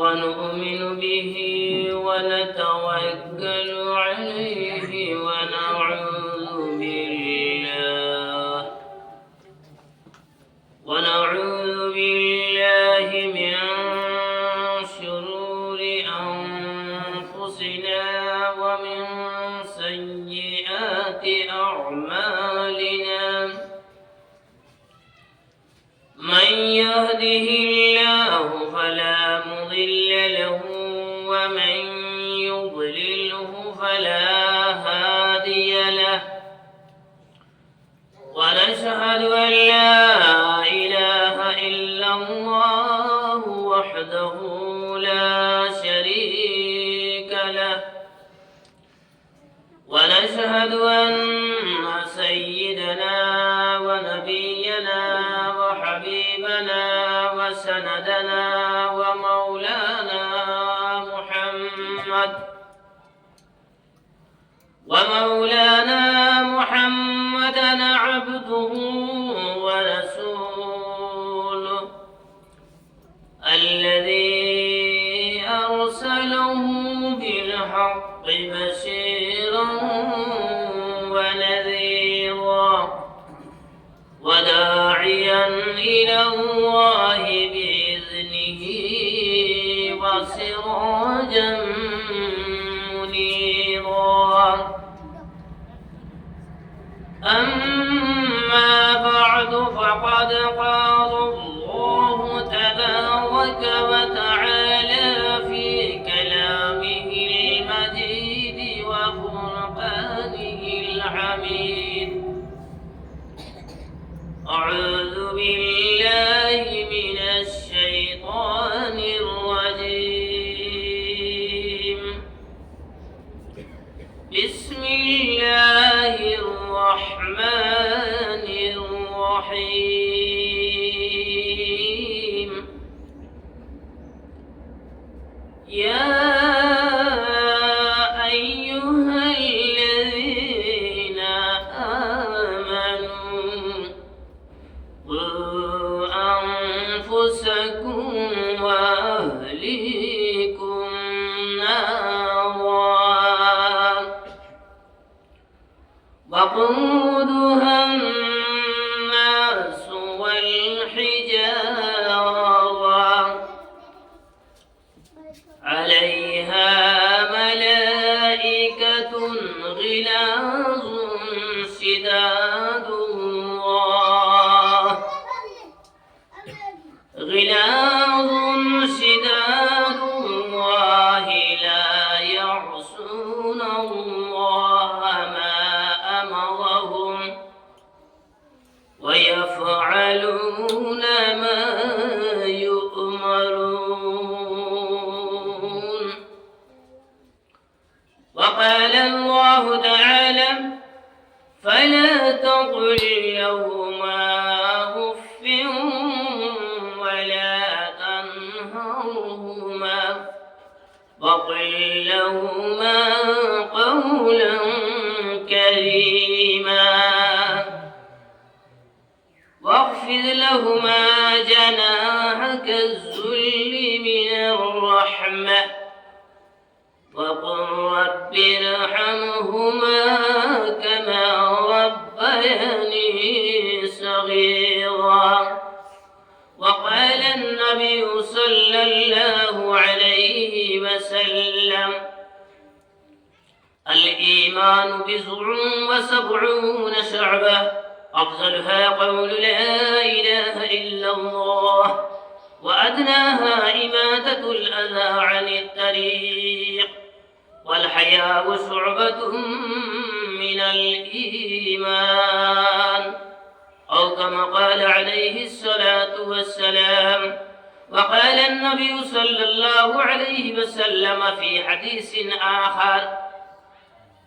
ونؤمن به ونتوكل عليه ونعوذ بالله من شرور أنفسنا ومن سيئات أعمالنا من يهده الله فلا مضل له ومن يضلله فلا هادي له ونشهد أن لا إله إلا الله وحده لا شريك له ونشهد أن سيدنا ونبينا وحبيبنا وسندنا ومولانا محمدا عبده ورسوله الذي أرسله بالحق بشيرا ونذيرا وداعيا إلى الله بإذنه وسراجا منيرا أما بعد فقد قال الله تبارك وتعالى في كلامه المجيد وفرقانه الحميد أعوذ بالله من الشيطان الرجيم بسم الله الرحمن الرحيم يا أيها الذين آمنوا قوا أنفسكم وأهليكم نارا وقودها الناس والحجارة عليها ملائكة غلاظ شداد الله لا يعصون الله ما أمرهم ويفعلون ما يؤمرون وقال الله تعالى فلا تقل لهما أف ولا تنهرهما وقل لهما قولا كريما واخفض لهما جناحك الذل من الرحمة وقل رب ارحمهما كما ربياني صغيرا وقال النبي صلى الله عليه وسلم الإيمان بضع وسبعون شعبة أفضلها قول لا إله إلا الله وأدناها إماتة الأذى عن الطريق والحياء شعبة من الإيمان أو كما قال عليه الصلاة والسلام وقال النبي صلى الله عليه وسلم في حديث آخر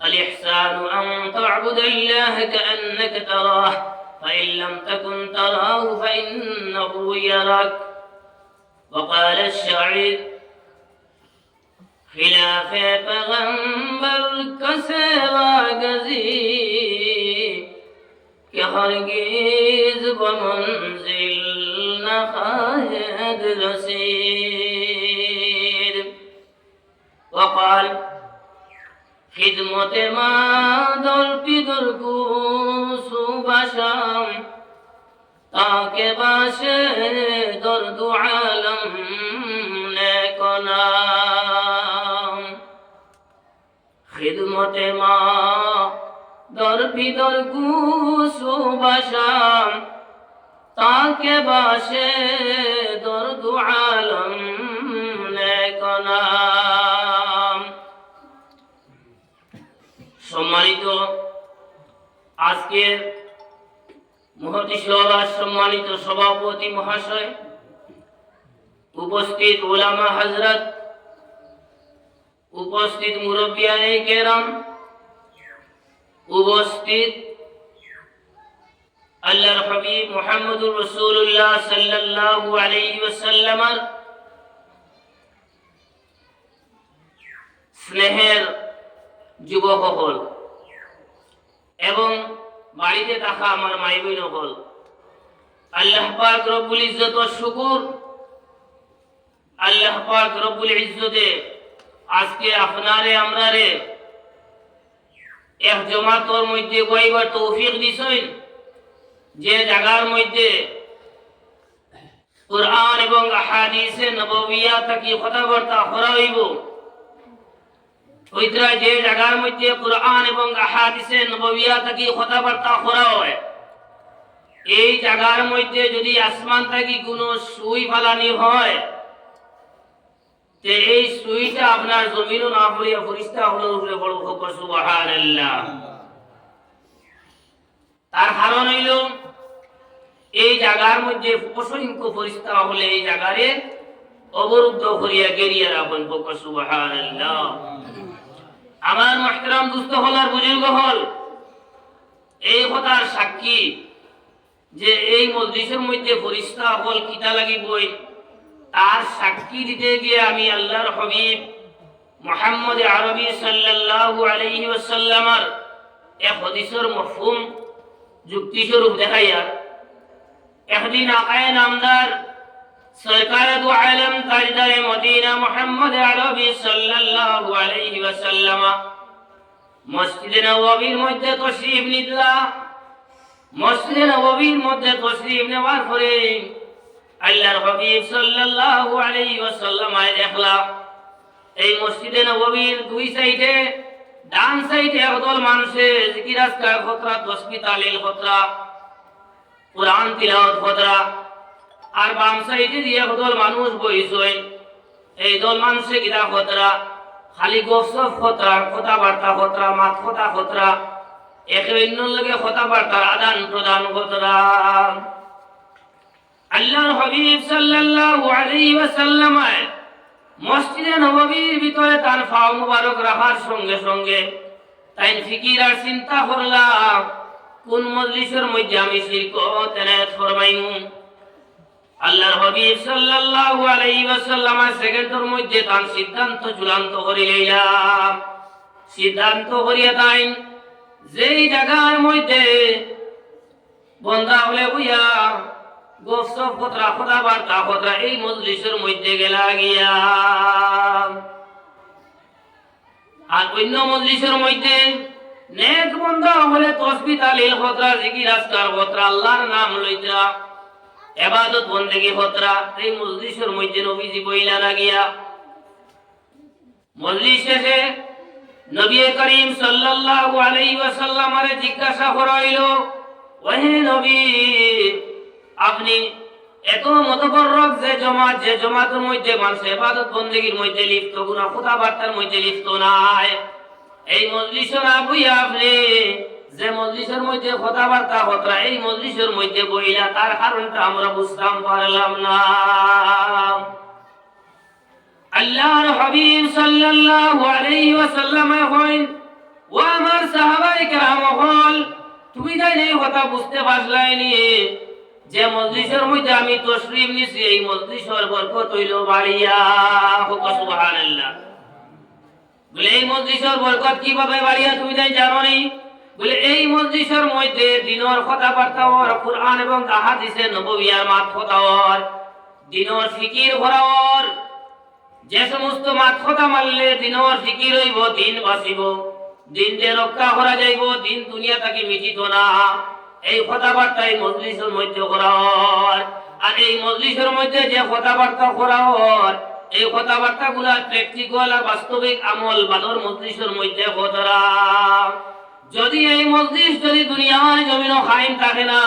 الإحسان أن تعبد الله كأنك تراه فإن لم تكن تراه فإنه يراك وقال الشاعر خلاف پیغمبر کسوا گزی که هرگز به منزل نخواهد رسید হাল খিদমতে মা দলপি দলকু সুবাসাম তাকে বাসে দর্দু আলম নেকনাম খিদমতে মা দলপি দলকু সুবাসাম তাকে বাসে দর্দু আলম নেকনাম। সম্মানিত আজকের মহতী সভার সম্মানিত সভাপতি মহাশয়, উপস্থিত উলামা হযরত, উপস্থিত মুরব্বিয়ায়ে কেরাম, উপস্থিত আল্লাহর হাবিব মুহাম্মদুর রাসূলুল্লাহ সাল্লাল্লাহু আলাইহি ওয়াসাল্লামের স্নেহের যুবক হল এবং বাড়িতে থাকা আমার মাই বোন হল, আল্লাহ পাক রব্বুল ইজ্জত ও শুকর, আল্লাহ পাক রব্বুল ইজ্জতে আজকে আপনারে আমরারে এক জমাতর মধ্যে বইবার তৌফিক দিছেন, যে জায়গার মধ্যে কুরআন এবং আহাদিসে নববিয়া থেকে কথাবার্তা করা হইব। ওইটা যে জায়গার মধ্যে কুরআন এবং আহাদিসে নববিয়া থেকে কথাবার্তা করা হয়, এই জায়গার মধ্যে যদি আসমান থেকে কোনো সুই ফালানি হয়, তে এই সুইটা আপনার জমিনও না পড়িয়া ফেরেশতা হলোর উপরে বড় হোক সুবহানাল্লাহ। তার কারণ হইল এই জায়গার মধ্যে অসংখ্য ফেরেশতা হলে এই জায়গারে অবরুদ্ধ করিয়া গেরিয়া রাখেন হোক সুবহানাল্লাহ। আমার মুহতারাম দুস্থ হল আর বুজুর্গ হল, এই কথার সাক্ষী যে এই মজলিসের মধ্যে ফেরেশতা হল কিতা লাগিবই, তার সাক্ষী দিতে গিয়ে আমি আল্লাহর হাবিব মুহাম্মদ আরবি সাল্লাল্লাহু আলাইহি ওয়াসাল্লামের এক হাদিসের মফহুম যুক্তি স্বরূপ দেখাইয়া একদিন আকায়ে নামদার সরকার দু আলম তাজদারে মদিনা মুহাম্মদ আরবি সাল্লাল্লাহু আলাইহি ওয়াসাল্লাম মসজিদে নববীর মধ্যে তশরিফ নিলা। মসজিদে নববীর মধ্যে তশরিফ নেওয়ার পরে আল্লাহর হাবিব সাল্লাল্লাহু আলাইহি ওয়াসাল্লাম দেখলা এই মসজিদে নববীর দুই সাইডে, ডান সাইডে একদল মানুষে জিকির আজকার খতরা, তাসবিহ তাহলিল খতরা, কুরআন তিলাওয়াত খতরা, আর বাম সাইডে দিয়ে একদল মানুষ বইছেন। এই দল মানুষে কিরা খতরা, খালি গপসপ খতরা, কথাবার্তা খতরা, মাত কথা খতরা, একে অন্যর লগে কথাবার্তার আদান প্রদান খতরা। আল্লাহর হাবিব সাল্লাল্লাহু আলাইহি ওয়াসাল্লাম মসজিদে নববীর ভিতরে তার পা মুবারক রাখার সঙ্গে সঙ্গে তাই ফিকির আর চিন্তা করলাম কোন মজলিসের মধ্যে আমি শিরকত এনায়েত ফরমাইমু। আল্লাহর হাবিব সাল্লাল্লাহু আলাইহি ওয়াসাল্লাম সেকেন্ডের মধ্যে তার সিদ্ধান্ত চূড়ান্ত করে লইলাম। সিদ্ধান্ত করিয়া তাই যেই জায়গার মধ্যে বন্ধা হলে বুঝা গপসপ কথা কথাবার্তা কথা এই মজলিসের মধ্যে গেলা গিয়া, আর অন্য মজলিসের মধ্যে নেক বন্ধা হলে তাসবিহ তাহলিল খতরা, জিকির আজকার খতরা, আল্লাহর নাম লইতা, ইবাদত বন্দেগী খতরা, এই মজলিসের মধ্যে নবীজি বইলা লাগিয়া। মজলিস শেষে নবী করিম সাল্লাল্লাহু আলাইহি ওয়াসাল্লামের জিজ্ঞাসা করা হইল, ওহে নবী, আপনি এত মতবরক যে জমাতের মধ্যে মানুষ ইবাদত বন্দেগীর মধ্যে লিপ্ত, গুনাহ কথাবার্তার মধ্যে লিপ্ত নাই, এই মজলিসের আবুইয়া আপনি যে মজলিসের মধ্যে কথাবার্তা খতরা এই মজলিসের মধ্যে বইলা, তার কারণটা আমরা বুঝতাম পারলাম না। আল্লাহর হাবিব সাল্লাল্লাহু আলাইহি ওয়াসাল্লাম কইন, ও আমার সাহাবায়ে কেরাম হল, তুমি তাই এই কথা বুঝতে পারলাইনি যে মজলিসের মধ্যে আমি তশরিফ নিছি, এই মজলিসের বরকত হইল বাড়িয়া। সুবহানাল্লাহ। বলে এই মজলিসের বরকত কিভাবে বাড়িয়া তুমি তাই জানো নি? বলে এই মজলিসের মধ্যে দিনের কথাবার্তা হওয়ার, কুরআন এবং আহাদিসে নববিয়ার মাত কথা হওয়ার, দিনের ফিকির করা হওয়ার, যে সমস্ত মাত কথা মানলে দিনর ফিকির হইব, দিন বাঁচিব, দিন যে রক্ষা করা যাইব, দিন দুনিয়া তাকে মিটিত না, এই কথাবার্তা এই মজলিসের মধ্যে করা হয়। আর এই মজলিসের মধ্যে যে কথাবার্তা করা হয়, এই কথাবার্তা গুলা প্র্যাকটিক্যাল আর বাস্তবিক আমল বাদর মজলিসের মধ্যে করা। যদি এই মজলিস যদি দুনিয়ার জমিনও কায়েম থাকে না,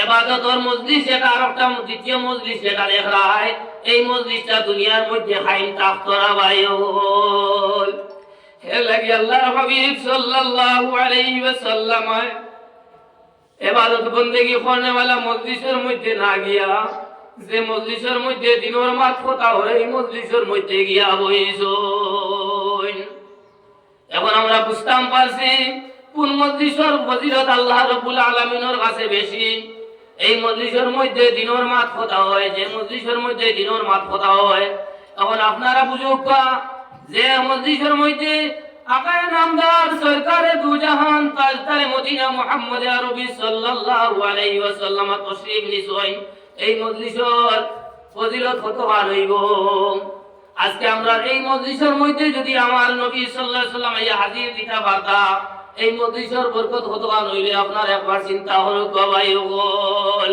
ইবাদতর মজলিস যেটা আর একটা দ্বিতীয় মজলিস যেটা দেখায়, এই মজলিসটা দুনিয়ার মধ্যে কায়েম থাকতো না ভাই। হে লাগি আল্লাহর হাবিব সাল্লাল্লাহু আলাইহি ওয়াসাল্লাম ইবাদত বন্দেগী করনে वाला মজলিসের মধ্যে না গিয়া, যে মজলিসের মধ্যে দিনের মাত কথা হয়, এই মজলিসের মধ্যে গিয়া বইছেন। এখন আমরা বুঝতাম পারছি কোন মজলিসের ফজিলত আল্লাহ রাব্বুল আলামিনের কাছে বেশি। এই মজলিসের মধ্যে দিনের মাত কথা হয়, যে মজলিসের মধ্যে দিনের মাত কথা হয়। এখন আপনারা বুঝুক যে মজলিসের মধ্যে আকায়ে নামদার সরকারে দু জাহান তাজদারে মদিনা মুহাম্মদ আরবি সাল্লাল্লাহু আলাইহি ওয়াসাল্লাম তশরিফ নিছেন, এই মজলিসের ফজিলত কত আর হইব। আজকে আমরা এই মজলিসের মধ্যে যদি আমার নবী সাল্লাল্লাহু আলাইহি ওয়াসাল্লাম ইয়া হাজির দিতা পারতা, এই মজলিসের বরকত কত আর হইলে আপনার একবার চিন্তা হলো ভাই ওগল।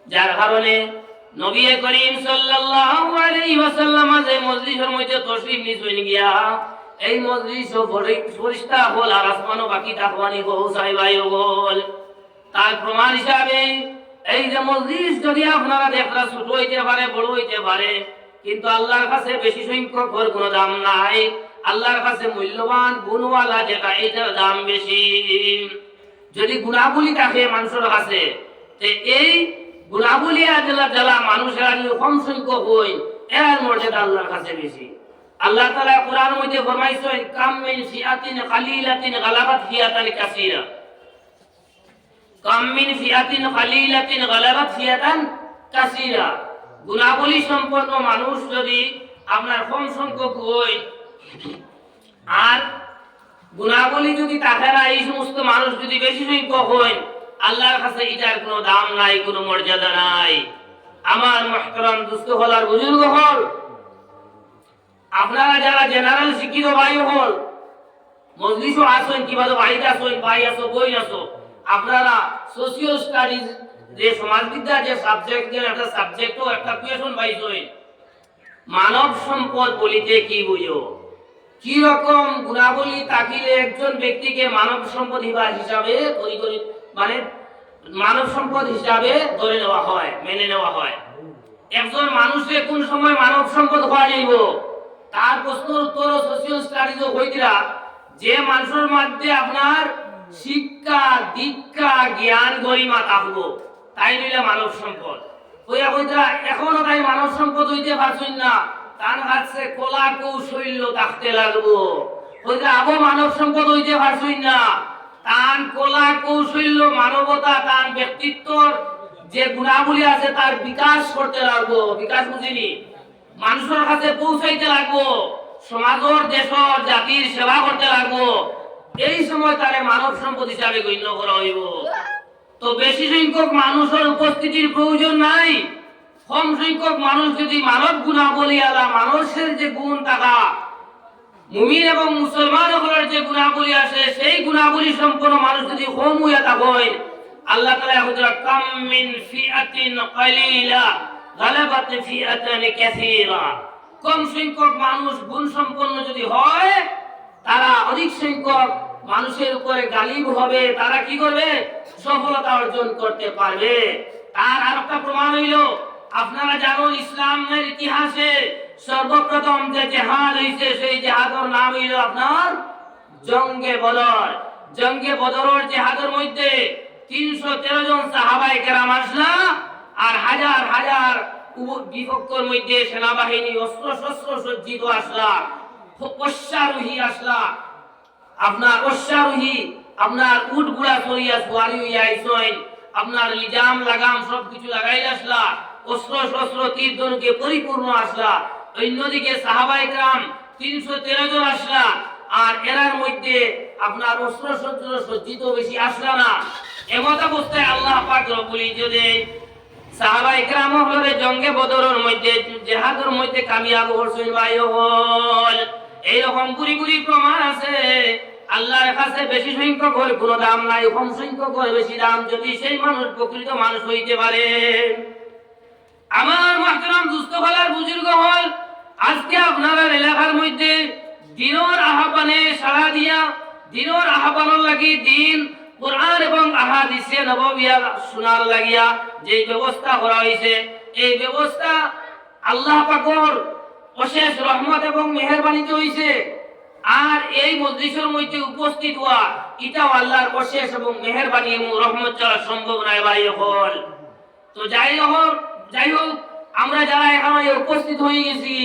যার কারণে নবী করিম সাল্লাল্লাহু আলাইহি ওয়াসাল্লাম যে মজলিসের মধ্যে তশরিফ নিছেন গিয়া, এই মজলিস ফরিস্তা হল আর আসমানও বাকি তাকওয়ানি পৌঁছায় ভাই ওগল। তার প্রমাণ হিসাবে এই যে মজলিস যদি আপনারা দেখরা ছোট হইতে পারে, বড় হইতে পারে, কিন্তু আল্লাহর কাছে বেশি সংখ্যক ওর কোনো দাম নাই। আল্লাহর কাছে মূল্যবান গুণওয়ালা যেটা, এটার দাম বেশি। যদি গুণাবলী থাকে মানুষের কাছে, এই গুণাবলী যারা মানুষের কম সংখ্যক হই, এর মর্যাদা আল্লাহর কাছে বেশি। আল্লাহ তাআলা কোরআন মধ্যে ফরমাইছেন, কাম মিন ফিআতিন কালিলাতিন গালাবাত ফিআতান কাসীরা। কাম মিন ফিআতিন কালিলাতিন গালাবাত ফিআতান কাসীরা। গুণাবলী সম্পন্ন মানুষ যদি আপনার কম সংখ্যক হয়, আর গুণাবলী যদি থাকে না, এই সমস্ত মানুষ যদি বেশি সংখ্যক হয়, আল্লাহর কাছে এটার কোনো দাম নাই, কোনো মর্যাদা নাই। আমার মুহতারাম দোস্ত হল আর বুজুর্গ হল, আপনারা যারা জেনারেল শিক্ষিত ভাই হল, মজলিসও আসেন, কিংবা বাড়িতে আসেন, ভাই আসো, বই আসো, আপনারা সোশিয়াল স্টাডিজ যে সমাজবিদ্যা যে সাবজেক্টের একটা সাবজেক্টও একটা কোয়েশন পাইছেন, মানব সম্পদ বলিতে কি বুঝো, কি রকম গুণাবলী থাকিলে একজন ব্যক্তিকে মানব সম্পদ হিসাবে মানে মানব সম্পদ হিসাবে ধরে নেওয়া হয়, মেনে নেওয়া হয়। একজন মানুষের কোন সময় মানব সম্পদ হওয়া যাইব, তার প্রশ্নের উত্তর সোশিয়াল স্টাডিজও হইতিরা, যে মানুষের মধ্যে আপনার শিক্ষা দীক্ষা জ্ঞান গরিমা থাকবো, তাই নিলে মানব সম্পদ হইয়া হইতিরা। এখনো তাই মানব সম্পদ হইতে পারছেন না, তার কাছে কলা কৌশল্য থাকতে লাগবো, হইতে আবো মানব সম্পদ হইতে পারছেন না, তার কলা কৌশল্য মানবতা তার ব্যক্তিত্বর যে গুণাবলী আছে তার বিকাশ করতে লাগবো। বিকাশ বুঝিনি, মানুষের কাছে পৌঁছাইতে লাগবো, সমাজের দেশের জাতির সেবা করতে লাগবো। এই সময় তারে মানব সম্পদ হিসাবে গণ্য করা হইব। তো বেশি সংখ্যক মানুষের উপস্থিতির প্রয়োজন নাই, কম সংখ্যক মানুষ যদি মানব গুণাবলী আলা মানুষের যে গুণ থাকা, মুমিন এবং মুসলমানদের যে গুণাবলী আছে, সেই গুণাবলী সম্পন্ন মানুষ যদি কম হইয়া থাকে, আল্লাহ তাআলা হুজুরা কাম মিন ফিআতিন কালিলা গালাবাত ফিআতান কাসীরা। কম সংখ্যক মানুষ গুণ সম্পন্ন যদি হয়, তারা অধিক সংখ্যক মানুষের উপরে গালিব হবে, তারা কি করবে, সফলতা অর্জন করতে পারবে। তার আরেকটা প্রমাণ হইল, আপনারা জানেন ইসলামের ইতিহাসে সর্বপ্রথম যে জিহাদ হইছে, সেই জিহাদের নাম হইল আপনার জঙ্গে বদর। জঙ্গে বদরের জিহাদের মধ্যে 313 জন সাহাবায়ে কেরাম আসলা, আর হাজার হাজার বিপক্ষের মধ্যে সেনাবাহিনী অস্ত্র শস্ত্র সজ্জিত আসলা, অশ্বারোহী আসলা, আপনার অশ্বারোহী আপনার উট গুলা চড়িয়া সওয়ারি হইয়া আইছেন, আপনার লিজাম লাগাম সবকিছু লাগাই আসলা, অস্ত্র শস্ত্র তীর ধনুকে পরিপূর্ণ আসলা। অন্যদিকে সাহাবায়ে কেরাম 313 জন আসলা, আর এরার মধ্যে আপনার অস্ত্র শস্ত্র সজ্জিত বেশি আসলা না। এমত অবস্থায় আল্লাহ পাক রব্বুল ইজ্জতে সাহাবায়ে কেরাম হলে জঙ্গে বদরের মধ্যে জিহাদের মধ্যে কামিয়াব হইছেন ভাই হল। এইরকম গুরি গুরি প্রমাণ আছে। আল্লাহর কাছে বেশি সংখ্যক হলে কোনো দাম নাই, কম সংখ্যক হলে বেশি দাম, যদি সেই মানুষ প্রকৃত মানুষ হইতে পারে। আমার মাহতারাম দুস্থ হলার বুজুর্গ হল, আজকে আপনারা এলাকার মধ্যে দিনের আহ্বানে সাড়া দিয়া দিনের আহ্বানের লাগি দিন কোরআন এবং আহাদিসে নববিয়া শোনার লাগিয়া যে ব্যবস্থা করা হয়েছে, এই ব্যবস্থা আল্লাহ পাকের অশেষ রহমত এবং মেহেরবানিতে হয়েছে। আর এই মজলিসের মধ্যে উপস্থিত হওয়া এটাও আল্লাহর অশেষ এবং মেহেরবানি এবং রহমত ছাড়া সম্ভব নয় ভাই হল। তো যাই হোক আমরা যারা এখানে উপস্থিত হয়ে গেছি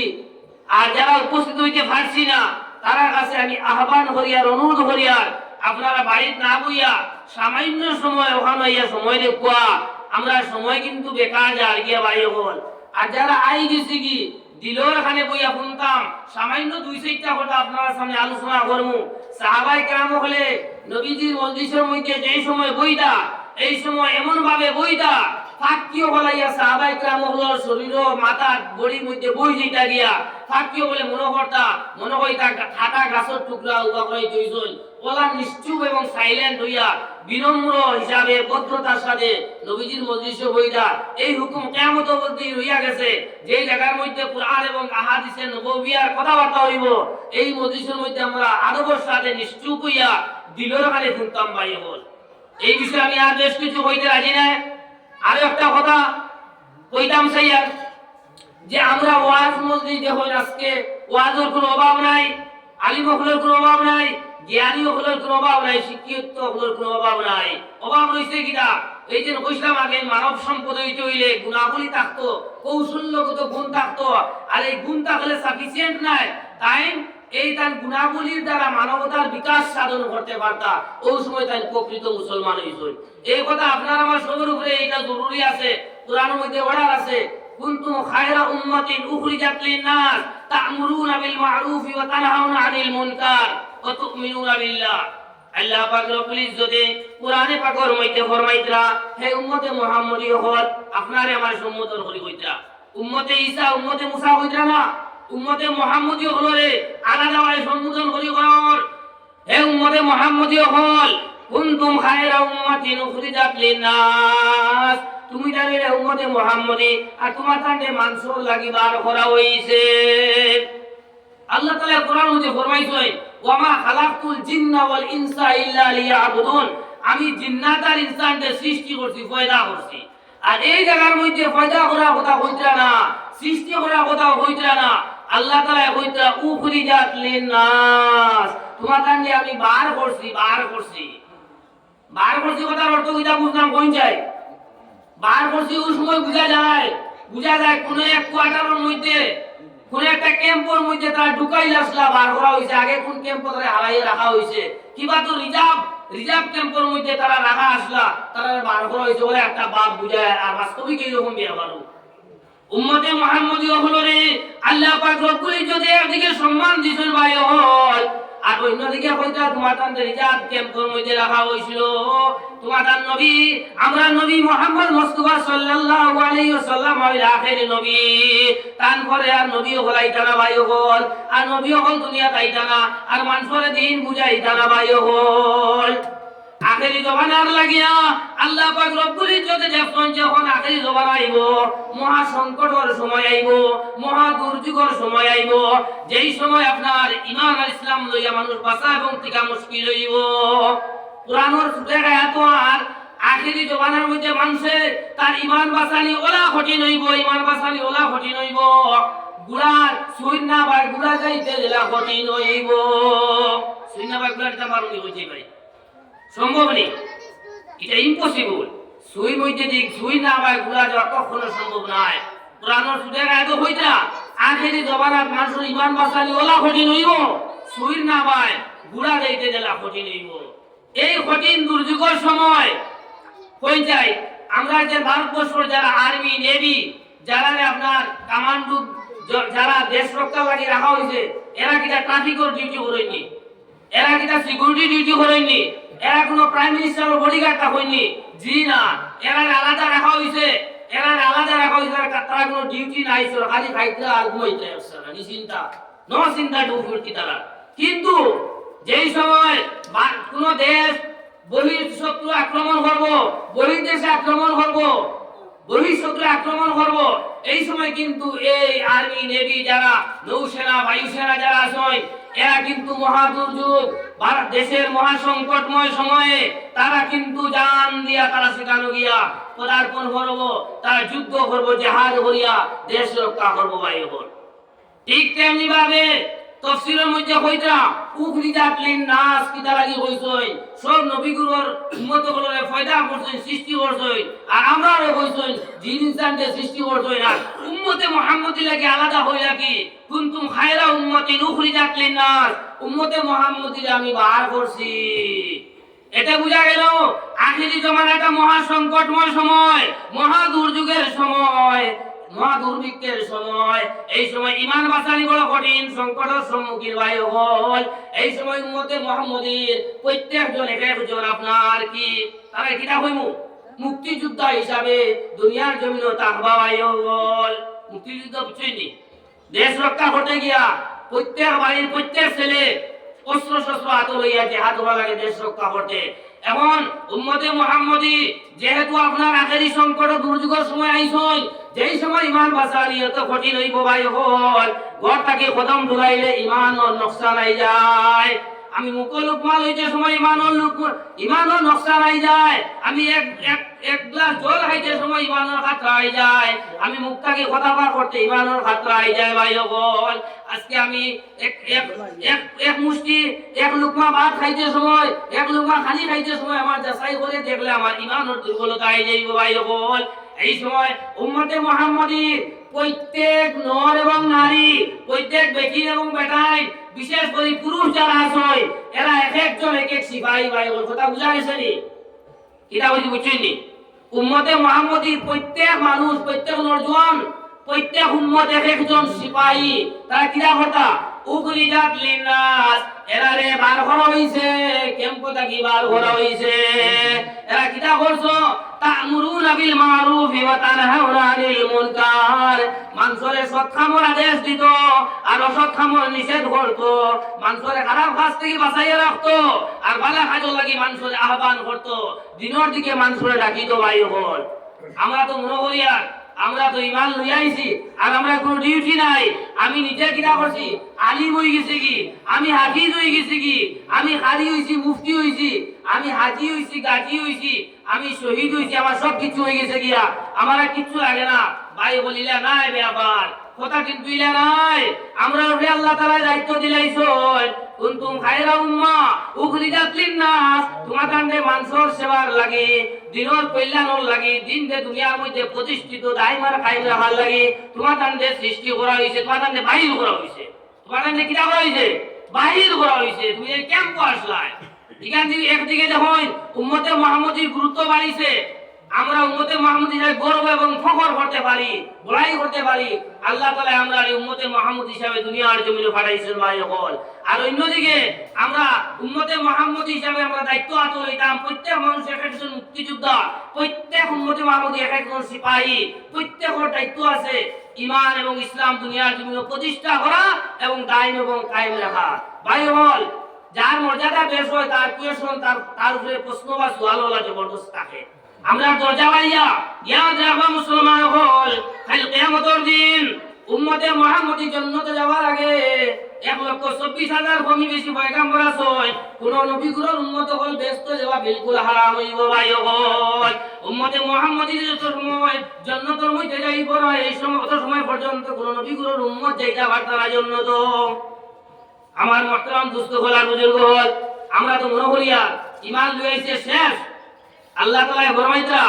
আর যারা উপস্থিত হইতে পারছি না, তার কাছে আমি আহ্বান করিয়ার অনুরোধ করিয়ার আপনারা বাড়িতে না বইয়া সামান্য সময় ওখানে ইয়া সময় দেখুয়া, আমরা সময় কিন্তু বেকার যার গিয়া ভাই হল। আর যারা আই গেছি কি দিলর খানে বইয়া শুনতাম, সামান্য 2-4টা কথা আপনার সামনে আলোচনা করবো। সাহাবায়ে কেরাম হলে নবীজির মজলিসের মধ্যে যেই সময় বইতা, এই সময় এমন ভাবে বইতা ফাঁকিও বলাইয়া সাহাবায়ে কেরাম হল শরীর মাথা বড়ির মধ্যে বই যেটা গিয়া ফাঁকিও বলে মনে হইতা ঠাটা গাছের টুকরা উবা করে তৈজন ওলা নিশ্চুপ এবং সাইলেন্ট হইয়া বিনম্র হিসাবে ভদ্রতার সাথে নবীজির মজলিসে বইতা। এই হুকুম কিয়ামত অবধি রইয়া গেছে, যে জায়গার মধ্যে কুরআন এবং আহাদিসের নববিয়ার কথাবার্তা হইব, এই মজলিসের মধ্যে আমরা আদবের সাথে নিশ্চুপ হইয়া দিলের কানে শুনতাম ভাই হল। এই বিষয়ে আমি আর বেশ কিছু হইতে রাজি না। আরো একটা কথা কইতাম সাইয়ার, যে আমরা ওয়াজ মসজিদ যখন আজকে ওয়াজের কোনো অভাব নাই, আলিম হলের কোনো অভাব নাই, জ্ঞানী হলের কোনো অভাব নাই, শিক্ষিত হলের কোনো অভাব নাই। অভাব রয়েছে কিনা, এই যে কইলাম আগে মানব সম্পদ হইতে হইলে গুণাবলী থাকতো, কৌশল্যগত গুণ থাকতো। আর এই গুণ থাকলে সাফিসিয়েন্ট নাই, তাই এই তার গুণাবলীর দ্বারা মানবতার বিকাশ সাধন করতে পারতা, ওই সময় তাই প্রকৃত মুসলমান হইছে। এই কথা আপনার আমার সবার উপরে এটা জরুরি আছে। কোরআনের মধ্যে অর্ডার আছে, কুনতুম খায়রা উম্মাতিন উখরিজাত লিন-নাস তা'মুরুনা বিল মা'রুফি ওয়া তানহাউনা আনিল মুনকার ওয়া তু'মিনুনা বিল্লাহ। আল্লাহ পাক রব্বুল ইজ্জতে কোরআনে পাকের মধ্যে ফরমাইতরা, হে উম্মতে মুহাম্মদী হল, আপনারে আমার সম্বোধন করি কইতরা। উম্মতে ঈসা উম্মতে মুসা কইতরা না, উম্মতে মুহাম্মদী হলরে আলাদা ভাবে সম্বোধন করি কর। হে উম্মতে মুহাম্মদী হল, কুনতুম খায়রা উম্মাতিন উখরিজাত লিন-নাস, তুমি জানিলে উম্মতে মুহাম্মদী আর তোমার কাছে মানুষের লাগি বার করা হইছে। আল্লাহ তাআলা কোরআন মধ্যে ফরমাইছে, ওয়া মা খালাকতুল জিন্না ওয়াল ইনসা ইল্লা লিয়াবুদুন, আমি জিন্নাত আর ইনসানদের সৃষ্টি করছি, পয়দা করছি। আর এই জায়গার মধ্যে পয়দা করা কথা কইতরা না, সৃষ্টি করা কথা কইতরা না, আল্লাহ তাআলা কইতরা উখরিজাত লিন-নাস, তোমার কাছে আমি বার করছি কথার অর্থ কিটা বুঝলাম কোন যায়। বার করছি ওই সময় বুঝা যায় কোন এক কোয়ার্টারের মধ্যে কোন একটা ক্যাম্পের মধ্যে তারা ঢুকাই আসলা বার করা হইছে। আগে কোন ক্যাম্প ধরে হারাইয়ে রাখা হইছে, কিবা তো রিজার্ভ ক্যাম্পের মধ্যে তারা রাখা আসলা, তারা বার করা হইছে বলে একটা বাপ বুঝায়। আর বাস্তবিক এইরকম ব্যাপার। উম্মতে মুহাম্মদী হলরে আল্লাহ পাক রব্বুল ইজ্জতে একদিকে সম্মান দিছেন ভাই হল, আর অন্যদিকে কইতা তোমার তান রিজার্ভ ক্যাম্পের মধ্যে রাখা হইছিল। তোমার তান নবী, আমরা নবী মুহাম্মদ মুস্তাফা সাল্লাল্লাহু আলাইহি ওয়াসাল্লাম হইল আখেরি নবী, তান পরে আর নবী হলাইতা না ভাই হল, আর নবী হল দুনিয়া তাইতা না, আর মানুষের দিন বুঝাইতা না ভাই হল। আখেরি জমানার লাগিয়া আল্লাহ পাক রব্বুল ইজ্জতে যখন আখেরি জমানা আইব, মহা সংকটের সময় আইব, মহা দুর্যোগের সময় আইব, যেই সময় আপনার ঈমান আর ইসলাম লইয়া মানুষ বাঁচা এবং টিকা মুশকিল হইব। কুরআনের সূরা আয়াত আর আখেরি জমানার মধ্যে মানুষে তার ঈমান বাঁচানি ওলা কঠিন হইব, গুড়ার সুইনা ভাই গুড়া যাইতে জেলা কঠিন হইব। সুইনা ভাই গুড়াটা মারুনি হইছে ভাই, সম্ভব নেই, এটা ইম্পসিবল। সুই মধ্যে দিক সুই না ভাই গুড়া যাওয়া কখনো সম্ভব নয়। কোরআনের সূরা আয়াত হইতা আখেরি জমানার মানুষের ঈমান বাঁচানি ওলা কঠিন হইব, সুই না ভাই গুড়া যাইতে জেলা কঠিন হইব। এই কঠিন দুর্যোগের সময় কই যাই আমরা যে ভারতবর্ষের যারা আর্মি নেভি যারা আপনার কমান্ডো যারা দেশ রক্ষা লাগি রাখা হয়েছে, এরা কিটা ট্রাফিকের ডিউটি করেনি, এরা কিটা সিকিউরিটি ডিউটি করেনি, এরা কোনো প্রাইম মিনিস্টারের বডিগার্ড হয়নি, জি না, এরা আলাদা রাখা হয়েছে, এরা ডিউটি নাই সরকারি খাইতে আর ঘুমাইতে আসছে না নিশ্চিন্তা নো চিন্তা ডুবুরতি তারা কিন্তু যেই সময় কোন দেশ বহিঃশত্রু আক্রমণ করব বহির্দেশে আক্রমণ করব বহিঃশত্রু আক্রমণ করব এই সময় কিন্তু এই আর্মি নেভি যারা নৌসেনা বায়ুসেনা যারা আছে এরা কিন্তু মহা দুর্যোগ ভারত দেশের মহা সংকটময় সময়ে তারা কিন্তু জান দিয়া তারা সেখানে গিয়া পদার্পণ করব তারা যুদ্ধ করব জিহাদ করিয়া দেশ রক্ষা করব ভাই বোন ঠিক তেমনি ভাবে তফসিলের মধ্যে কইতা উখরিজাত লিন নাস কি দ্বারা কি কইছই সব নবীগুলোর উম্মতগুলোরে ফায়দা করছেন সৃষ্টি করছেন আর আমরাও কইছই জিন ইনসানকে সৃষ্টি করছেন না উম্মতে মুহাম্মদি লাগি আলাদা হইলা কি কুনতুম খায়রা উম্মতিন উখরিজাত লিন নাস উম্মতে মুহাম্মদিরে আমি বার করছি এটা বুঝা গেল আখিরি জমানাটা মহা সংকটময় সময় মহা দুর্যোগের সময় মহা দুর্ভিক্ষের সময় এই সময় ঈমান বাঁচানি বড় কঠিন সংকটের সম্মুখীন ভাই হল এই সময় উম্মতে মুহাম্মদীর প্রত্যেকজন একজন আপনার কি তারা কিটা হইমু মুক্তিযোদ্ধা হিসাবে দুনিয়ার জমিন তাকবা ভাই হল মুক্তিযুদ্ধ বুঝছেন দেশ রক্ষা করতে গিয়া প্রত্যেক বাড়ির প্রত্যেক ছেলে অস্ত্র শস্ত্র হাতে লইয়া জিহাদ করা লাগে দেশ রক্ষা করতে এখন উম্মতে মুহাম্মদী যেহেতু আপনার আখেরি সংকট দুর্যোগের সময় আইছই যেই সময় ঈমান বাঁচানি এত কঠিন হইব ভাই হল ঘর থেকে কদম ঢুকাইলে ঈমান ও নকশান আই যায় আমি মুখে লুকমা লইতে সময় ঈমানের নকশান আই যায় আমি এক গ্লাস জল খাইতে সময় ঈমানের খাতরা আই যায় আমি মুখটাকে কথা বার করতে ঈমানের খাতরা আই যায় ভাই হল আজকে আমি এক মুষ্টি এক লুকমা ভাত খাইতে সময় এক লুকমা খালি খাইতে সময় আমার যাচাই করে দেখলে আমার ঈমানের দুর্বলতা আই যাইব ভাই হল এই সময় উম্মতে মুহাম্মদীর প্রত্যেক নর এবং নারী প্রত্যেক বেটি এবং বেটাই বিশেষ করে পুরুষ যারা আছে এরা এক একজন এক এক সিপাহী ভাই ওর কথা বুঝা গেছে নি এটা বুঝছেন নি উম্মতে মুহাম্মদীর প্রত্যেক মানুষ প্রত্যেক নরজন প্রত্যেক উম্মত এক একজন সিপাহী তারা কিরা কথা উখরিজাত লিন্নাস এরারে বার করা হইছে কেমন থাকি বার করা হইছে এরা কিটা করছো তা'মুরুনা বিল মারুফ ওয়া তানহাউনা আনিল মুনকার মানুষের সৎ কামের আদেশ দিত আর অসৎ কামের নিষেধ করত মানুষের খারাপ কাজ থেকে বাঁচাইয়া রাখতো আর ভালো কাজের লাগি মানুষের আহ্বান করত দিনের দিকে মানুষের ডাকিত ভাই হল আমরা তো মনে করিয়া আমরা তো ঈমান লই আইছি আর আমরা কোনো ডিউটি নাই আমি নিজে কিনা করছি আলিম হই গেছি কি আমি হাফিজ হই গেছি কি আমি কারি হইছি মুফতি হইছি আমি হাজি হইছি গাজী হইছি আমি শহীদ হইছি আমার সব কিছু হয়ে গেছে গিয়া আমার আর কিছু লাগে না ভাই বলিলা নাই ব্যাপার কথা কিন্তু ইলা নাই আমরা ওরে আল্লাহ তাআলা দায়িত্ব দিলাইছন কুনতুম খায়রা উম্মাহ উখরিজাত লিন-নাস তোমাদের মানুষের সেবার লাগি দিনের কল্যাণের লাগি দিন দে দুনিয়ার মধ্যে প্রতিষ্ঠিত দাইমার কায়েম রাখার লাগি তোমাদের সৃষ্টি করা হইছে তোমাদের বাহির করা হইছে তোমাদের কি করা হইছে বাহির করা হইছে তুমি কেমন আসলাই এখান থেকে একদিকে দেখুন উম্মতে মুহাম্মদীর গুরুত্ব বাড়িছে আমরা উম্মতে মুহাম্মদী হিসেবে গর্ব এবং ফখর করতে পারি বড়াই করতে পারি আল্লাহ তাআলা আমরা এই উম্মতে মুহাম্মদ হিসেবে দুনিয়ার জমিনে পাঠাইছেন ভাই হল আর অন্যদিকে আমরা উম্মতে মুহাম্মদী হিসেবে আমরা দায়িত্ব হাতে লইতাম প্রত্যেক মানুষ এক একজন মুক্তিযোদ্ধা প্রত্যেক উম্মতে মুহাম্মদী এক একজন সিপাহী প্রত্যেকের দায়িত্ব আছে ঈমান এবং ইসলাম দুনিয়ার জমিনে প্রতিষ্ঠা করা এবং দায়ম এবং কায়েম রাখা ভাই হল যার মর্যাদা বেশ হয় তার কোয়েশন তার উপরে প্রশ্ন বা সওয়ালওয়ালা জবরদস্ত থাকে আমরা দরজা বাইয়া ইয়াদ রাখবা মুসলমান হল কাল কিয়ামতের দিন উম্মতে মুহাম্মদী জান্নাতে যাওয়ার আগে 1,24,000 কমি বেশি পয়গাম্বর আছে কোন নবীগুলোর উম্মত হল ব্যস্ত যাওয়া বিলকুল হারাম হইব ভাই হল উম্মতে মুহাম্মদী যত সময় জান্নাতের মধ্যে যাইব না এই সময় পর্যন্ত কোন নবীগুলোর উম্মত যাইতা পারতা না জান্নাত আমার মুহতারাম দোস্ত হল আর বুজুর্গ হল আমরা তো মনে করিয়া ঈমান লইছে শেষ আল্লাহ তাআলা ফরমাইতা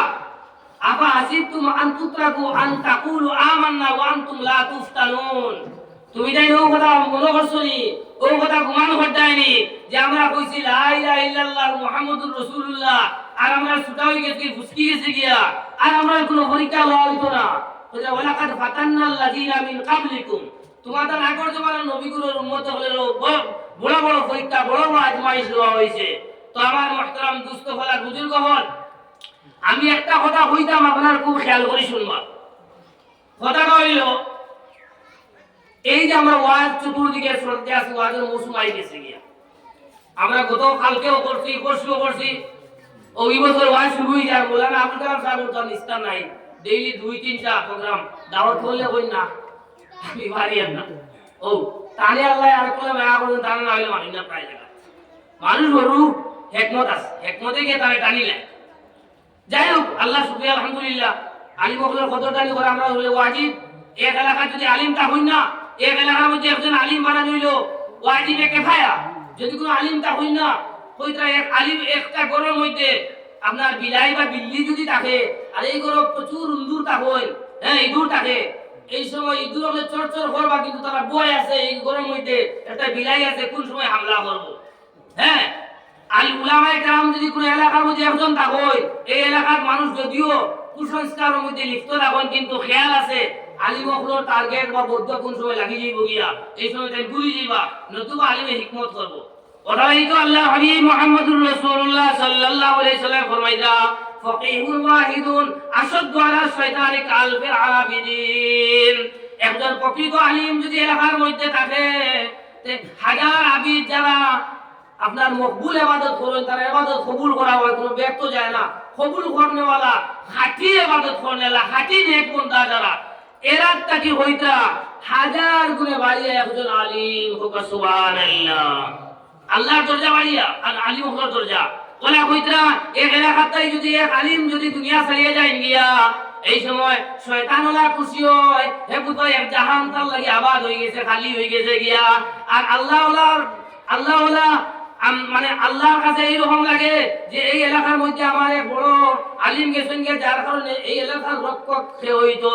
আফা হাসিবতুম আন তুতরাকু আন তাকুলু আমান্না ওয়া আনতুম লা তুফতানুন তুমি যাই ও কথা মনে করছনি ও কথা ঘুমানো হটায়নি যে আমরা কইছি লা ইলাহা ইল্লাল্লাহ মুহাম্মাদুর রাসূলুল্লাহ আর আমরা ছুটা হই গেছি ফুসকি গেছি গিয়া আর আমরা কোনো পরীক্ষা লওয়া হইতো না ওয়া ওয়ালাকাদ ফাতান্নাল লাযিনা মিন ক্বাবলিকুম তোমাদের আগের জমানার নবীগুলোর উম্মত হলেও বড় বড় পরীক্ষা বড় বড় আজমাইশ দেওয়া হয়েছে তো আমার মুহতারাম দোস্ত হল আর বুজুর্গ হল আমি একটা কথা কইতাম আপনার খুব খেয়াল করে শুনবা কথাটা হইল এই যে আমরা ওয়াজ চতুর্দিকে শুনতে আসি, ওয়াজের মৌসুম আই গেছে গিয়া। আমরা গত কালকেও করছি, পরশুও করছি, ওই বছর ওয়াজ শুরু হয়ে যায়। বললাম আবুল কালাম সাহেব তো নিস্তার নাই, ডেইলি 2-3টা প্রোগ্রাম দাওয়াত করলে হই না, আমি পারি না। ও তাহলে আল্লাহ আর কোলে মায়া করুন, তাহলে না হইলে মানি না। প্রায় জায়গা মানুষ গরু হেকমত আছে, হেকমতে গিয়ে তারা টানিলে। যাই হোক, আল্লাহ শুকরিয়া আলহামদুলিল্লাহ। আলিম ওগুলোর কত টানি করে আমরা হলে ওয়াজিব। এক এলাকায় যদি আলিমটা হই না, এক এলাকার মধ্যে একজন আলিম বানানো হইল ওয়াজিবে কেফায়া। যদি কোনো আলিমটা হই না, হইতা এক আলিম একটা ঘরের মধ্যে আপনার বিলাই বা বিল্লি যদি থাকে, আর এই ঘরে প্রচুর ইঁদুর থাকে, হ্যাঁ ইঁদুর থাকে, এই সময় ইঁদুর হলে চরচর করবা, কিন্তু তারা বই আছে এই ঘরের মধ্যে একটা বিলাই আছে, কোন সময় হামলা করবো। হ্যাঁ, আল উলামায়ে কেরাম যদি কোনো এলাকার মধ্যে একজন থাকে, এই এলাকার মানুষ যদিও কুসংস্কারের মধ্যে লিপ্ত থাকেন, কিন্তু খেয়াল আছে আলিম ওগুলোর টার্গেট বা বদ্ধ কোন সময় লাগি যাইব গিয়া, এই সময় তাই গুলি যাইবা, নতুবা আলিমে হিকমত করবো। ওটাই তো আল্লাহ হাবিব মুহাম্মদুর রাসূলুল্লাহ সাল্লাল্লাহু আলাইহি সাল্লাম ফরমাইদা, ফাকিহুন ওয়াহিদুন আশাদ্দু আলা শাইতানি কালবি আবিদিন। একজন প্রকৃত আলিম যদি এলাকার মধ্যে থাকে, হাজার আবিদ যারা আপনার মকবুল ইবাদত করেন, তারা ইবাদত কবুল করা হয়, কোনো ব্যর্থ যায় না। কবুল করনেওয়ালা, খাঁটি ইবাদত করনেওয়ালা, খাঁটি নেক বান্দা যারা, এরা তাকি হইতা হাজার গুণে বাড়িয়ে একজন আলিম হোক। সুবহানাল্লাহ। আল্লাহর দরজা বাড়িয়া আর আলিম হওয়ার দরজা ওলা হইতা। এক এলাকাতেই যদি এক আলিম যদি দুনিয়া ছাড়িয়ে যায় গিয়া, এই সময় শয়তানওয়ালা খুশি হয়, হে বুঝো এক জাহান তার লাগি আবাদ হয়ে গেছে, খালি হয়ে গেছে গিয়া। আর আল্লাহওয়ালা মানে আল্লাহর কাছে এইরকম লাগে যে এই এলাকার মধ্যে আমার এক বড় আলিম গেছেন গিয়ে, যার কারণে এই এলাকার রক্ষক সে হইতো।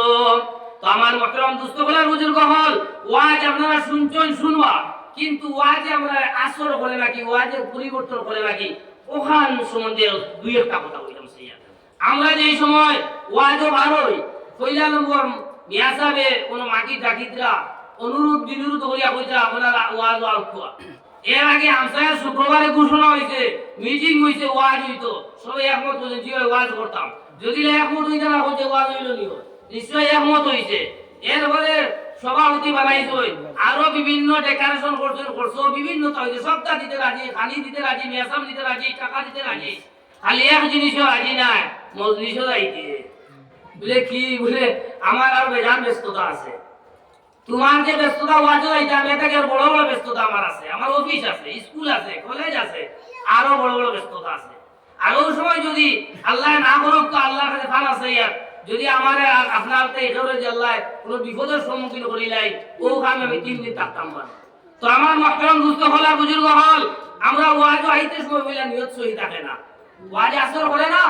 তো আমার মহতরম দুস্থগুলার বুজুর্গ হল, ওয়াজ আপনারা শুনছেন শুনবা, কিন্তু ওয়াজে আমরা আসর করে নাকি, ওয়াজের পরিবর্তন করে নাকি, ওখান সম্বন্ধে দুই একটা কথা বললাম। সেই আমরা যে সময় ওয়াজও ভালোই কইলা নম্বর মিয়া সাহেবে কোনো মাটি ডাকিতরা অনুরোধ বিনুরোধ করিয়া কইতা আপনারা ওয়াজ আউটুয়া। এর আগে আমসায় শুক্রবারে ঘোষণা হয়েছে, মিটিং হয়েছে, ওয়াজ হইতো, সবাই একমত হয়েছে যে ওয়াজ করতাম। যদি একমত হইতে না হইতে ওয়াজ হইল নিও, নিশ্চয়ই একমত হয়েছে। এরপরে সভাপতি বানাইছে, আরো বিভিন্ন ডেকোরেশন করছো, বিভিন্ন সবটা দিতে রাজি, খানি দিতে রাজি, মেসাম দিতে রাজি, টাকা দিতে রাজি, খালি এক জিনিসও রাজি নাই, মজলিসও যাইতে বলে কি বলে আমার আর বেজান ব্যস্ততা আছে। তোমার যে ব্যস্ততা ওয়াজও যাইতে, আমি এটাকে বড় বড় ব্যস্ততা আমার আছে, আমার অফিস আছে, স্কুল আছে, কলেজ আছে, আরো বড় বড় ব্যস্ততা আছে। আর ওই সময় যদি আল্লাহ না করুক তো আল্লাহর কাছে ফান আছে ইয়ার, যদি আমার আপনার এখানে যে আল্লাহ কোনো বিপদের সম্মুখীন করিলাই, ও কাম আমি 3 দিন থাকতাম পারি। তো আমার মহতরম দুস্থ হলা বুজুর্গ হল, আমরা ওয়াজও আইতে সময় বলে নিয়ত সহি থাকে না, ওয়াজে আসর করে না,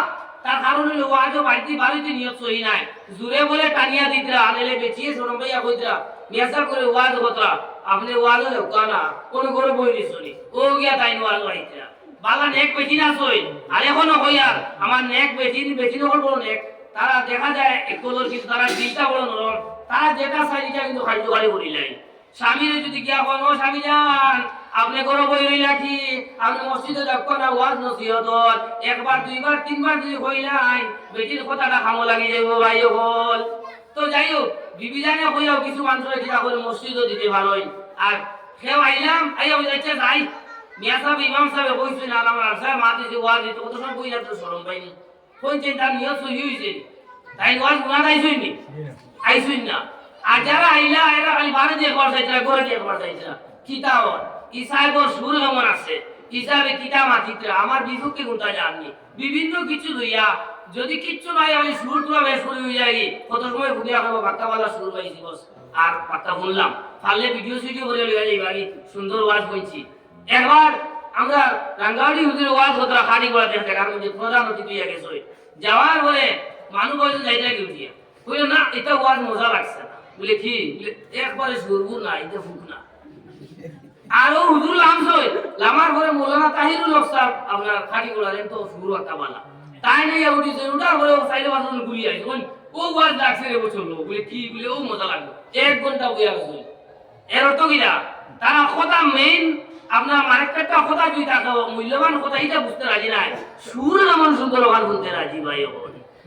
তার কারণ হলো ওয়াজও বাড়িতে নিয়ত সহি নাই। জুড়ে বলে টানিয়া দিতরা, আনেলে বেচিয়ে শরম পাইয়া কইতরা, মেসার করে ওয়াজ কতরা, আপনি ওয়াজও দেখো না, কোনো করে বই নিছনি, ও গিয়া তাই ওয়াজ আইতরা বালা নেক বেচি না সই। আর এখনো হইয়ার আমার নেক বেচি নকল বড় নেক, তারা দেখা যায় একদল, কিন্তু তারা দিলটা বড় নরম, তারা যেটা চাইটা কিন্তু কার্যকারী করিলাই। স্বামীর যদি গিয়া কোন স্বামী যান, আপনি করো বই রইলা কি, আপনি মসজিদে যাবো না ওয়াজ নসিহত, একবার দুইবার তিনবার যদি হইলাই, বেটির কথাটা খামো লাগি যাইব ভাই হল। তো যাই হোক, বিবি জানে হইয়াও কিছু মানুষের যেটা করে মসজিদও দিতে ভালোই। আর সেও আইলাম, আইয়া যাইছে যাই, মিয়া সাহেব ইমাম সাহেব কইছেন আর আমার সাহেব মা দিছে ওয়াজ দিতে, কত সময় বই যাতে শরম পাইনি, কইছেন তার নিয়ত সহি হইছে, তাই ওয়াজ গুনাহ আইছই নি, আইছই না। আর যারা আইলা এরা খালি বারে দিয়ে একবার যাইতরা, ঘরে দিয়ে একবার যাইতরা, কিতাব ইসাইবর সুর কেমন আছে, ইসাবে কিতাব মাতিতরা, আমার বিপক্ষে গুনতা জাননি, বিভিন্ন কিছু লইয়া, যদি কিচ্ছু নাই আমি সুর তুলা বেশ শুরু হয়ে যাই, কত সময় ভুলিয়া খাবো বাক্তাওয়ালা সুর পাইছি বস, আর বাক্তা শুনলাম, পারলে ভিডিও করে লইয়া যাই বাড়ি, সুন্দর ওয়াজ হইছি। একবার আমরা রাঙ্গাউড়ি হুজুরের ওয়াজ হতরা খাড়ি করা দেখতে, কারণ যে প্রধান অতিথি হইয়া গেছে, যাওয়ার পরে মানুষ বলছে যাইটা কি উঠিয়া কইল না, এটা ওয়াজ মজা লাগছে না, বলে কি একবারে সুরবু না, এটা ফুক না। আরো হুজুর লামছই, লামার পরে মৌলানা তাহিরুল হক সাহেব আপনার খাড়ি করা দেন, তো সুর একটা বালা তাই নাই উঠিছে, ওটার পরে সাইডে বাসন গুলি আইছে, ও ওয়াজ লাগছে রে বছর লোক, বলে কি বলে ও মজা লাগবে, 1 ঘন্টা বইয়া গেছে। এর অর্থ কিনা, তারা কথা মেইন আপনার মার্কেটটা কথা যদি থাকে মূল্যবান কথা, এটা বুঝতে রাজি নাই, সুর এমন সুন্দর গান শুনতে রাজি ভাই।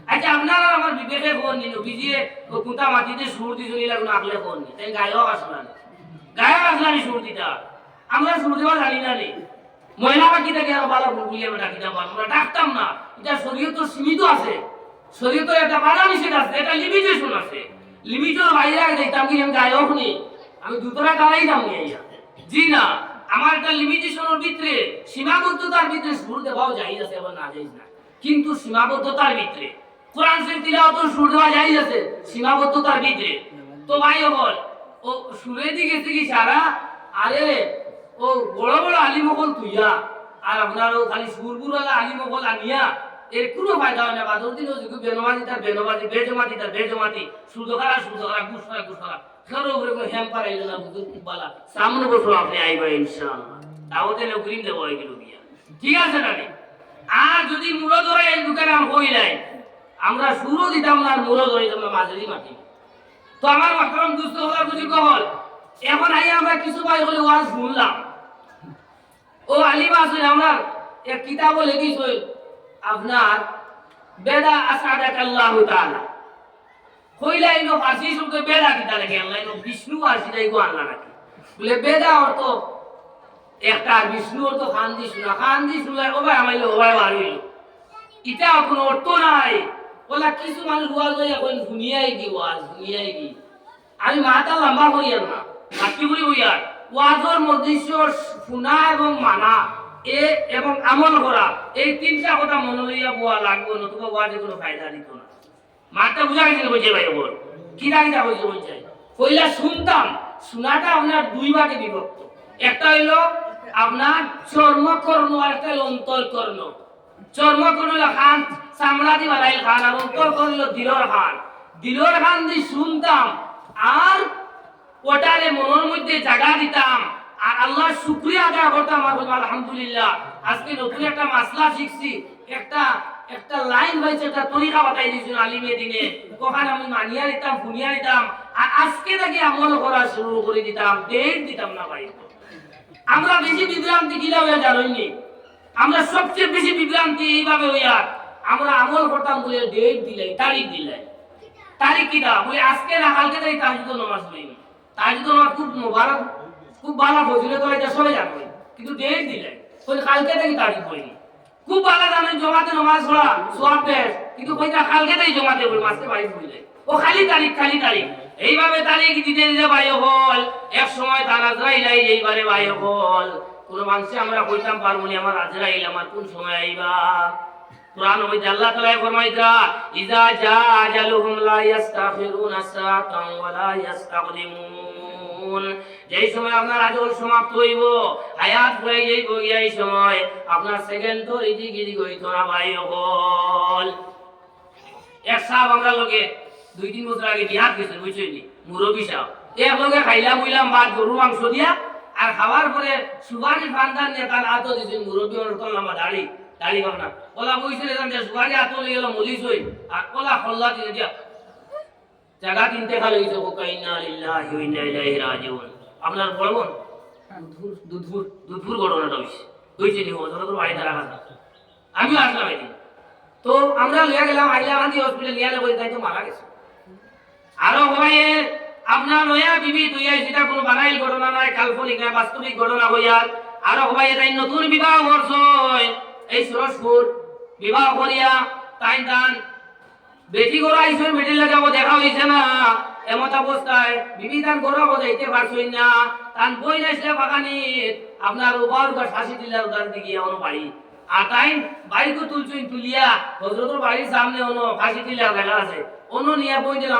আচ্ছা আপনারা আমার বিবেকে কোন নিন বিজিয়ে ও কুতা মাটিতে সুর দিছুন লাগলো আকলে কোন নি তাই গায়ক আসলাম গায়ক আসলাম সুর দিতা আমরা সুর দেওয়া জানি না রে মহিলা বাকি থেকে আর বালা বুলিয়ে আমরা ডাকিতাম আমরা ডাকতাম না এটা শরীয়ত তো সীমিত আছে শরীয়তের একটা বাধা নিষেধ আছে এটা লিমিটেশন আছে লিমিটের বাইরে আগে দেখতাম কি আমি গায়ক নি আমি দুতরা গালাই দাম নিয়ে জি না আমার একটা লিমিটেশনের ভিতরে সীমাবদ্ধতার ভিতরে সুর দেওয়াও জায়েজ আছে আবার না জায়েজ না কিন্তু সীমাবদ্ধতার ভিতরে কোরআন শরীফ তিলাওয়াত সুর দেওয়া জায়েজ আছে সীমাবদ্ধতার ভিতরে তো ভাই বল ও সুরে দি গেছে কি সারা আরে ও বড় বড় আলিম হল তুইয়া আর আপনার ও খালি সুরপুরওয়ালা আলিম হল আনিয়া এর কোনো ফায়দা হয় না বাদর দিন ওই বেনবাজি তার বেনবাজি বেজমাতি তার বেজমাতি সুদখারা গুসরা গুসরা খেরো উপরে কোনো হ্যাম পারাইল না বুঝুন বালা সামনে বছর আপনি আইবা ইনশাআল্লাহ দাওয়াতে নগরিম দেব এগুলো দিয়া ঠিক আছে না আর যদি মুড়ো ধরে এই দোকানে আম হইলাই আমরা শুরু দিতাম না মুড়ো ধরে দিতাম না মাঝারি মাটি তো আমার মাকরম দুস্থ হওয়ার বুঝি কহল এখন আই আমরা কিছু ভাই হলে ওয়াজ শুনলাম ও আলিম আসলে আমরা এক কিতাব লিখিস আপনার বেদা আসাদাক আল্লাহ তাআলা কইলাই নো ফার্সি শব্দ বেদা কিতা লাগে আল্লাহ নো বিষ্ণু আসি নাই গো আল্লাহ নাকি বলে বেদা অর্থ একটা বিষ্ণু অর্থ খান্দি শুনা ও ভাই আমাইলো ও ভাই বাড়িল এটা কোনো অর্থ নাই বলা কিছু মানুষ ওয়াজ হইয়া কইন দুনিয়ায় কি ওয়াজ দুনিয়ায় কি আমি মাথা লম্বা করিয়ার না বাকি বলি হইয়ার ওয়াজর মধ্যে শোনা এবং মানা এবং আমল করা এই তিনটা কথা মনে লইয়া বোয়া লাগবো নতুবা ওয়াজে কোনো ফায়দা দিত না মাঠটা বুঝা গেছিল বলছে ভাই বল কি দাগিটা হয়েছে বলছে কইলা শুনতাম শোনাটা আপনার দুই ভাগে বিভক্ত একটা হইলো আপনার চর্মকর্ণ আর একটা হইলো অন্তরকর্ণ চর্মকর্ণ হইলো খান চামড়া দি বানাইল খান আর অন্তরকর্ণ হইলো দিলর খান দি শুনতাম আর ওটারে মনের মধ্যে জায়গা দিতাম আর আল্লাহর শুকরিয়া আদায় করতাম আর বলতাম আলহামদুলিল্লাহ আজকে নতুন একটা মাসলা শিখছি একটা লাইন হয়েছে একটা তরিকা বাতাই দিয়েছিল আলিমে দিনে কখন আমি মানিয়া দিতাম ফুনিয়া দিতাম আর আজকে থেকে আমল করা শুরু করে দিতাম ডেট দিতাম না ভাই আমরা বেশি বিভ্রান্তি কিলা হইয়া জানোইনি আমরা সবচেয়ে বেশি বিভ্রান্তি এইভাবে হইয়া আমরা আমল করতাম বলে ডেট দিলাই তারিখ কি দা বলে আজকে না কালকে তাই তাহাজ্জুদ নামাজ পড়িনি তাহাজ্জুদ নামাজ খুব মোবারক খুব ভালো ফজিলত এটা সবাই জানবে কিন্তু ডেট দিলাই বলে কালকে থেকে তারিখ পড়িনি খুব ভালো জানেন জমাতে নামাজ পড়া সওয়াব দেয় কিন্তু কইতা কালকে তাই জমাতে পড়ি মাসে বাড়ি পড়িলে ও খালি তারিখ এইভাবে তারিখ দিতে দিতে ভাই হল এক সময় তার আজরাইল এইবারে ভাই হল কোন মানুষে আমরা কইতাম পারবো না আমার আজরাইল আমার কোন সময় আইবা কুরআন মধ্যে আল্লাহ তাআলা ফরমাইতা ইজা জা আজালুহুম লা ইস্তাখিরুনা সাআতান ওয়া লা ইস্তাকদিমুন যেই সময় আপনার আজল সমাপ্ত হইব হায়াত হয়ে যাইব এই সময় আপনার সেকেন্ড তো ইদিগিরি হইতো না ভাই হল এক সাহেব আমরা লোকে 2-3 বছর আগে বিহার গেছে বুঝছনি মুরব্বি সাহেব এক লোকে খাইলাম হইলাম ভাত গরু মাংস দিয়া আর খাওয়ার পরে সুবানি ফান্দান নেতা আতো দিছে মুরব্বি অনকল নামা দাড়ি ভাবনা ওলা বইছে যে সুবানি আতো লই গেল মলিস হই আর ওলা খল্লা দিয়ে দিয়া জায়গা কিনতে খালি হইছে কোকাইনা লিল্লাহি ওয়া ইন্না ইলাইহি রাজিউন আপনার বলবো দুধপুর ঘটনাটা হইছে নি ওজনে তো বাড়ি দাঁড়া কথা আমিও আসলাম এদিন তো আমরা লিয়া গেলাম আইলা গান্ধী হসপিটাল লিয়া বলে তাই তো মারা গেছে আরো ভাই আপনার নয়া বিবি দুইয়া সেটা কোনো বানাইল ঘটনা নাই কাল্পনিক না বাস্তবিক ঘটনা হইয়ার আরো ভাই তাই নতুন বিবাহ করছয় এই সুরজপুর বিবাহ করিয়া তাই দান বেটি গরু আইসই মেডিল লাগাবো দেখা হইছে না এমত অবস্থায় বিবি তান গরু যাইতে পারছই না তান বই নাইছিলে বাগানিত আপনার ওবার গা শাসি দিলার উদার দিকে অন বাড়ি আর তাই বাড়িকে তুলছই তুলিয়া হজরতর বাড়ির সামনে অন ফাঁসি দিলার দেখা আছে অন্য নিয়ে বই দিলাম